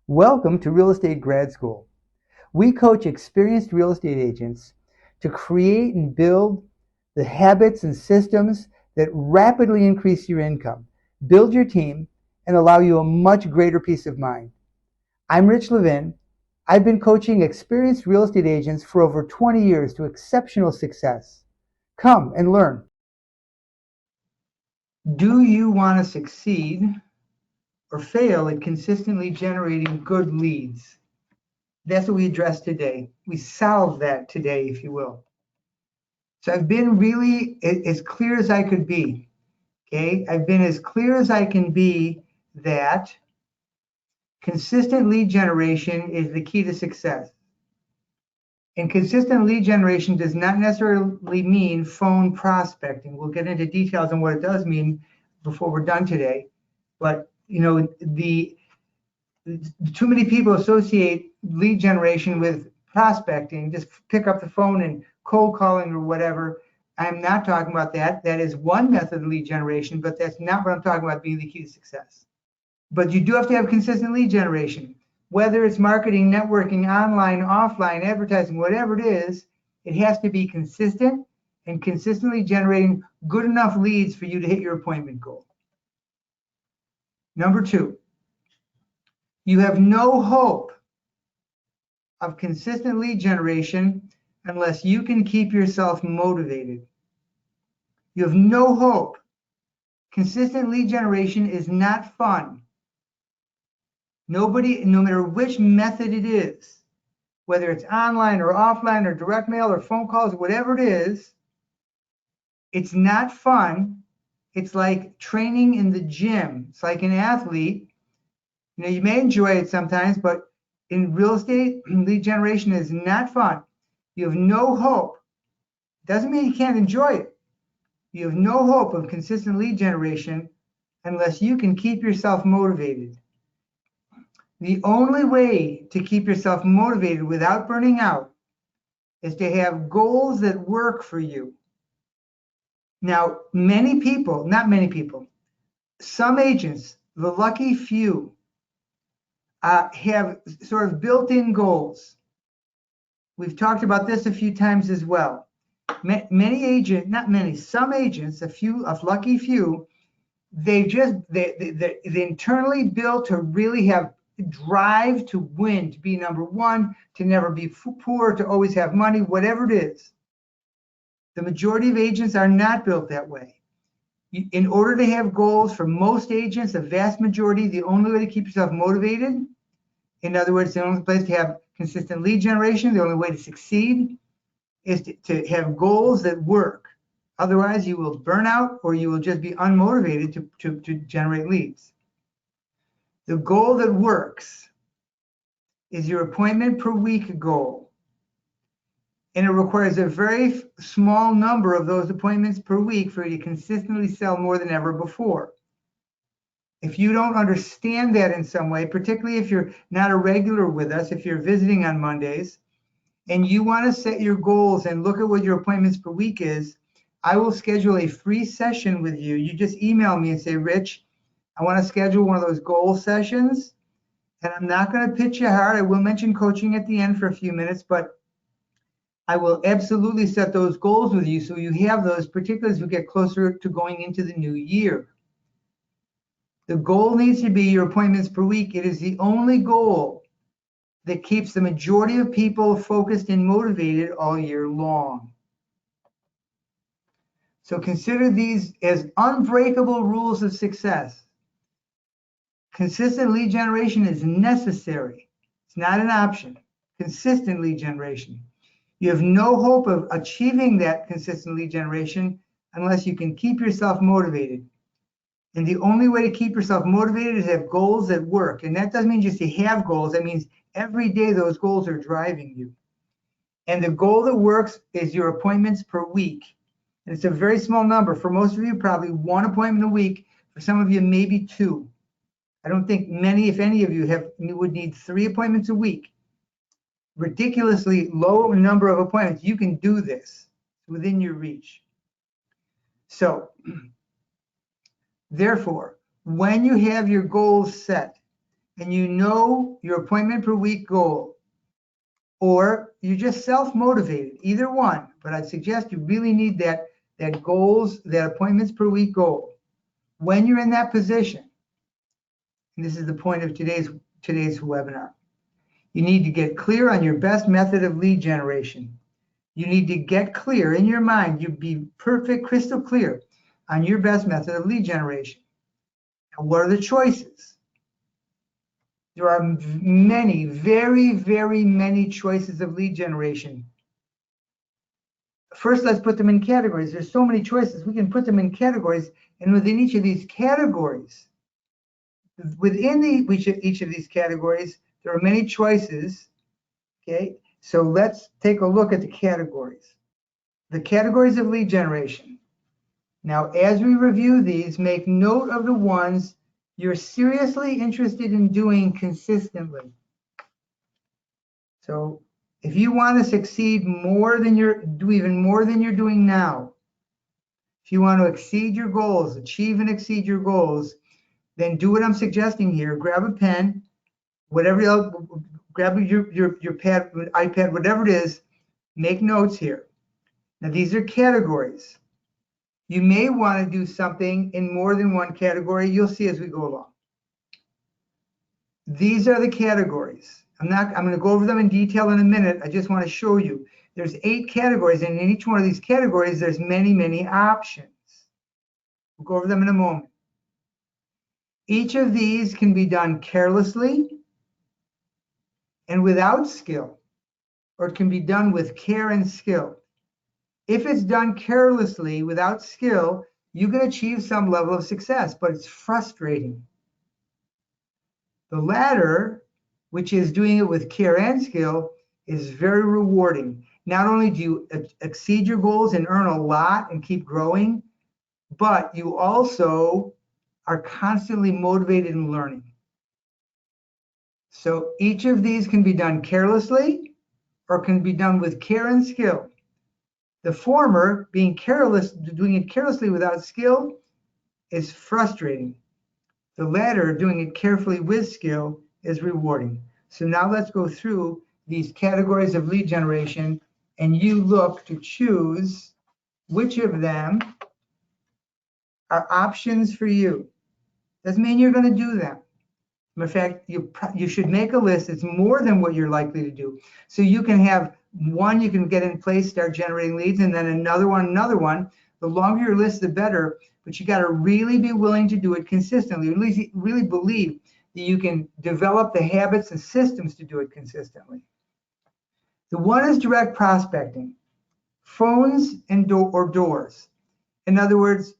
Welcome to Real Estate Grad School. We coach experienced real estate agents to create and build the habits and systems that rapidly increase your income, build your team, and allow you a much greater peace of mind. I'm Rich Levin. I've been coaching experienced real estate agents for over 20 years to exceptional success. Come and learn. Do you want to succeed or fail at consistently generating good leads? That's what we address today. We solve that today, if you will. So I've been really as clear as I could be. Okay. I've been as clear as I can be that consistent lead generation is the key to success. And consistent lead generation does not necessarily mean phone prospecting. We'll get into details on what it does mean before we're done today. But too many people associate lead generation with prospecting, just pick up the phone and cold calling or whatever. I'm not talking about that. That is one method of lead generation, but that's not what I'm talking about being the key to success. But you do have to have consistent lead generation. Whether it's marketing, networking, online, offline, advertising, whatever it is, it has to be consistent and consistently generating good enough leads for you to hit your appointment goal. Number two, you have no hope of consistent lead generation unless you can keep yourself motivated. You have no hope. Consistent lead generation is not fun. Nobody, no matter which method it is, whether it's online or offline or direct mail or phone calls, whatever it is, it's not fun. It's like training in the gym. It's like an athlete. You may enjoy it sometimes, but in real estate, lead generation is not fun. You have no hope. Doesn't mean you can't enjoy it. You have no hope of consistent lead generation unless you can keep yourself motivated. The only way to keep yourself motivated without burning out is to have goals that work for you. Now, many people, not many people, some agents, the lucky few, have sort of built-in goals. We've talked about this a few times as well. Many agents, not many, some agents, a lucky few, they're internally built to really have drive to win, to be number one, to never be poor, to always have money, whatever it is. The majority of agents are not built that way. In order to have goals, for most agents, the vast majority, the only way to keep yourself motivated, in other words, the only place to have consistent lead generation, the only way to succeed is to have goals that work. Otherwise, you will burn out or you will just be unmotivated to generate leads. The goal that works is your appointment per week goal. And it requires a very small number of those appointments per week for you to consistently sell more than ever before. If you don't understand that in some way, particularly if you're not a regular with us, if you're visiting on Mondays, and you want to set your goals and look at what your appointments per week is, I will schedule a free session with you. You just email me and say, Rich, I want to schedule one of those goal sessions. And I'm not going to pitch you hard. I will mention coaching at the end for a few minutes, but I will absolutely set those goals with you so you have those, particularly as we get closer to going into the new year. The goal needs to be your appointments per week. It is the only goal that keeps the majority of people focused and motivated all year long. So consider these as unbreakable rules of success. Consistent lead generation is necessary. It's not an option. Consistent lead generation. You have no hope of achieving that consistent lead generation unless you can keep yourself motivated. And the only way to keep yourself motivated is to have goals that work. And that doesn't mean just to have goals. That means every day those goals are driving you. And the goal that works is your appointments per week. And it's a very small number. For most of you, probably one appointment a week. For some of you, maybe two. I don't think many, if any of you, would need 3 appointments a week. Ridiculously low number of appointments. You can do this within your reach. So, therefore, when you have your goals set, and you know your appointment per week goal, or you're just self-motivated, either one, but I'd suggest you really need that goals, that appointments per week goal. When you're in that position, and this is the point of today's webinar, you need to get clear on your best method of lead generation. You need to get clear in your mind, you be perfect, crystal clear on your best method of lead generation. And what are the choices? There are many, very, very many choices of lead generation. First, let's put them in categories. There's so many choices. We can put them in categories, and within each of these categories, each of these categories, there are many choices. Okay, so let's take a look at the categories. The categories of lead generation. Now, as we review these, make note of the ones you're seriously interested in doing consistently. So if you want to succeed do even more than you're doing now, if you want to exceed your goals, achieve and exceed your goals, then do what I'm suggesting here. Grab a pen, whatever else, grab your pad, iPad, whatever it is, make notes here. Now these are categories. You may want to do something in more than one category. You'll see as we go along. These are the categories. I'm going to go over them in detail in a minute. I just want to show you. There's 8 categories, and in each one of these categories, there's many, many options. We'll go over them in a moment. Each of these can be done carelessly and without skill, or it can be done with care and skill. If it's done carelessly, without skill, you can achieve some level of success, but it's frustrating. The latter, which is doing it with care and skill, is very rewarding. Not only do you exceed your goals and earn a lot and keep growing, but you also are constantly motivated and learning. So each of these can be done carelessly or can be done with care and skill. The former, being careless, doing it carelessly without skill, is frustrating. The latter, doing it carefully with skill, is rewarding. So now let's go through these categories of lead generation, and you look to choose which of them are options for you. Doesn't mean you're going to do them. In fact, you should make a list that's more than what you're likely to do. So you can have one you can get in place, start generating leads, and then another one. The longer your list, the better. But you got to really be willing to do it consistently. At least really believe that you can develop the habits and systems to do it consistently. The one is direct prospecting, phones and or doors. In other words,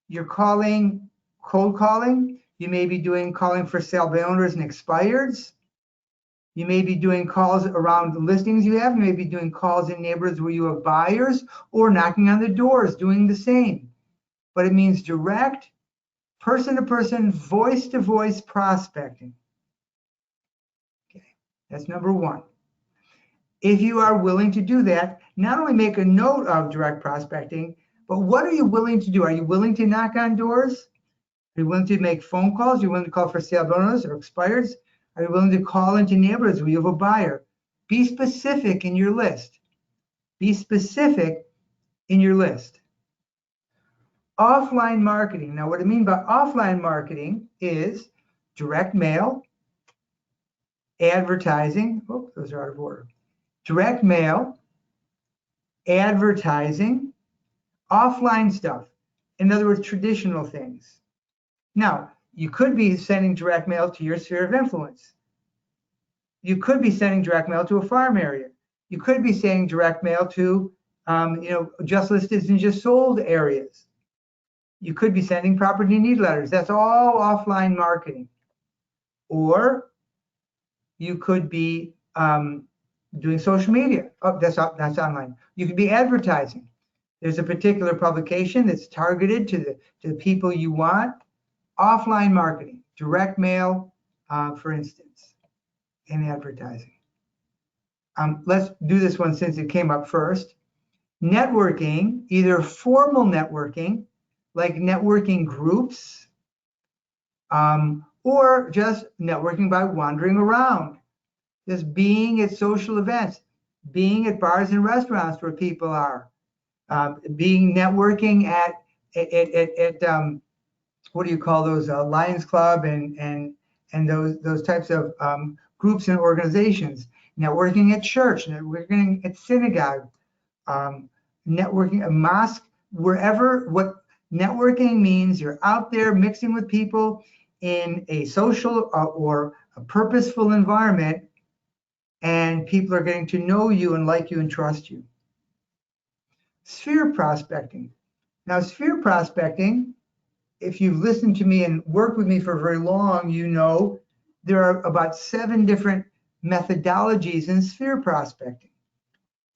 you're calling, cold calling. You may be doing calling for sale by owners and expireds. You may be doing calls around the listings you have. You may be doing calls in neighborhoods where you have buyers, or knocking on the doors, doing the same. But it means direct, person-to-person, voice-to-voice prospecting. Okay, that's number one. If you are willing to do that, not only make a note of direct prospecting, but what are you willing to do? Are you willing to knock on doors? Are you willing to make phone calls? Are you willing to call for sale by owners or expireds? Are you willing to call into neighborhoods where you have a buyer? Be specific in your list. Be specific in your list. Offline marketing. Now, what I mean by offline marketing is direct mail, advertising. Oh, those are out of order. Direct mail, advertising, offline stuff. In other words, traditional things. Now, you could be sending direct mail to your sphere of influence. You could be sending direct mail to a farm area. You could be sending direct mail to, just listed and just sold areas. You could be sending property need letters. That's all offline marketing. Or you could be doing social media. Oh, that's online. You could be advertising. There's a particular publication that's targeted to the people you want. Offline marketing, direct mail, for instance, and advertising. Let's do this one since it came up first. Networking, either formal networking, like networking groups, or just networking by wandering around, just being at social events, being at bars and restaurants where people are, being networking at what do you call those, Lions Club and those types of groups and organizations, networking at church, networking at synagogue, networking a mosque, wherever. What networking means, you're out there mixing with people in a social or a purposeful environment, and people are getting to know you and like you and trust you. Sphere prospecting. Now, sphere prospecting, if you've listened to me and worked with me for very long, you know there are about 7 different methodologies in sphere prospecting.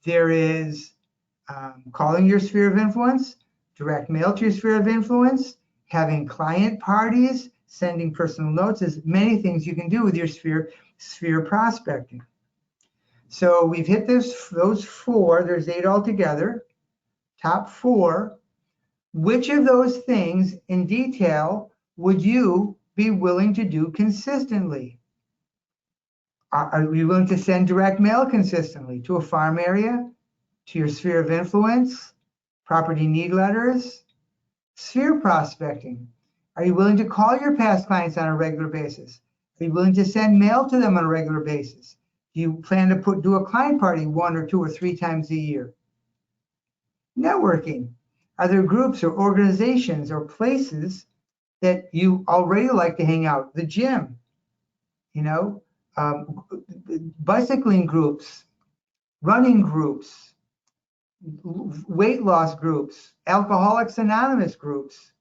There is calling your sphere of influence, direct mail to your sphere of influence, having client parties, sending personal notes. There's many things you can do with your sphere prospecting. So we've hit those 4. There's 8 altogether. Top 4. Which of those things in detail would you be willing to do consistently? Are you willing to send direct mail consistently to a farm area, to your sphere of influence, property need letters, sphere prospecting? Are you willing to call your past clients on a regular basis? Are you willing to send mail to them on a regular basis? Do you plan to do a client party 1 or 2 or 3 times a year? Networking. Are there groups or organizations or places that you already like to hang out? The gym, bicycling groups, running groups, weight loss groups, Alcoholics Anonymous groups.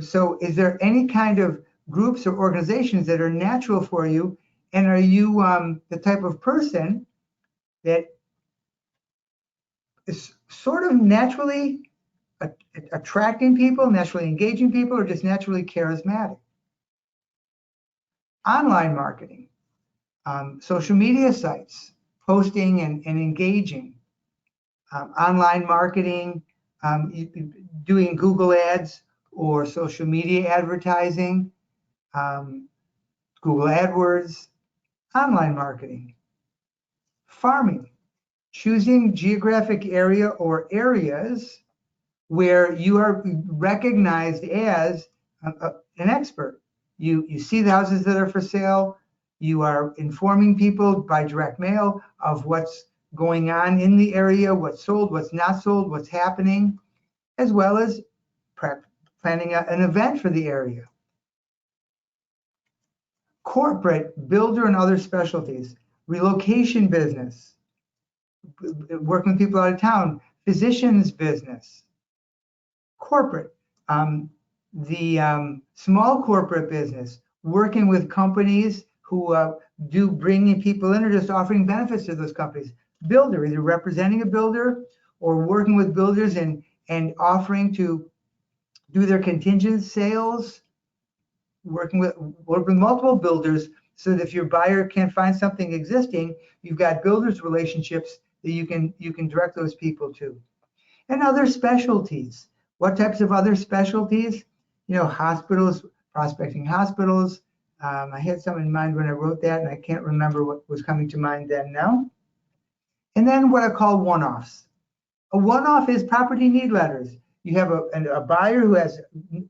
So is there any kind of groups or organizations that are natural for you? And are you the type of person that is sort of naturally attracting people, naturally engaging people, or just naturally charismatic? Online marketing, social media sites, posting and engaging, online marketing, doing Google ads or social media advertising, Google AdWords, online marketing, farming, choosing geographic area or areas where you are recognized as an expert. You see the houses that are for sale. You are informing people by direct mail of what's going on in the area, what's sold, what's not sold, what's happening, as well as planning an event for the area. Corporate, builder and other specialties, relocation business, working with people out of town, physician's business. Corporate, the small corporate business, working with companies who do bringing people in or just offering benefits to those companies. Builder, either representing a builder or working with builders and offering to do their contingent sales, working with multiple builders so that if your buyer can't find something existing, you've got builders relationships that you can direct those people to. And other specialties. What types of other specialties? Hospitals, prospecting hospitals. I had some in mind when I wrote that, and I can't remember what was coming to mind then now. And then what I call one-offs. A one-off is property need letters. You have a buyer who is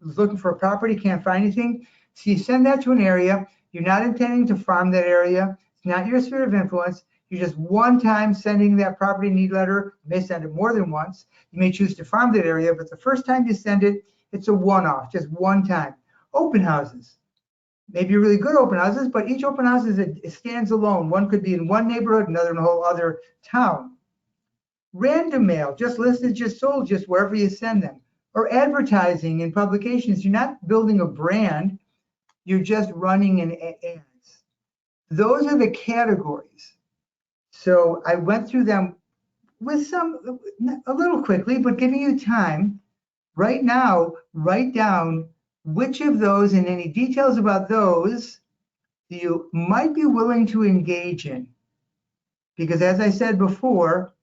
looking for a property, can't find anything. So you send that to an area. You're not intending to farm that area. It's not your sphere of influence. You're just one time sending that property need letter. You may send it more than once. You may choose to farm that area, but the first time you send it, it's a one-off, just one time. Open houses. Maybe really good open houses, but each open house it stands alone. One could be in one neighborhood, another in a whole other town. Random mail, just listed, just sold, just wherever you send them. Or advertising in publications. You're not building a brand. You're just running an ads. Those are the categories. So I went through them with a little quickly, but giving you time. Right now, write down which of those and any details about those you might be willing to engage in. Because as I said before,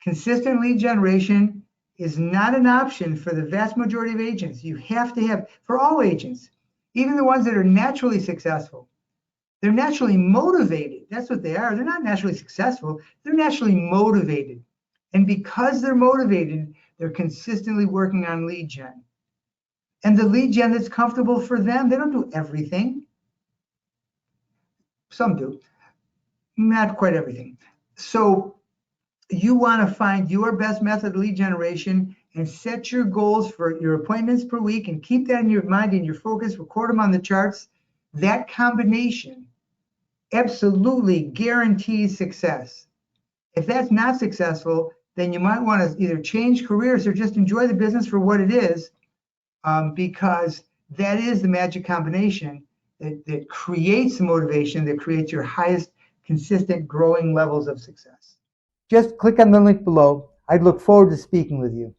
consistent lead generation is not an option for the vast majority of agents. You have to have, for all agents, Even the ones that are naturally successful, they're naturally motivated. That's what they are. They're not naturally successful. They're naturally motivated. And because they're motivated, they're consistently working on lead gen. And the lead gen that's comfortable for them, they don't do everything. Some do, not quite everything. So you want to find your best method of lead generation and set your goals for your appointments per week and keep that in your mind and your focus, record them on the charts. That combination absolutely guarantees success. If that's not successful, then you might want to either change careers or just enjoy the business for what it is, because that is the magic combination that creates the motivation, that creates your highest consistent growing levels of success. Just click on the link below. I'd look forward to speaking with you.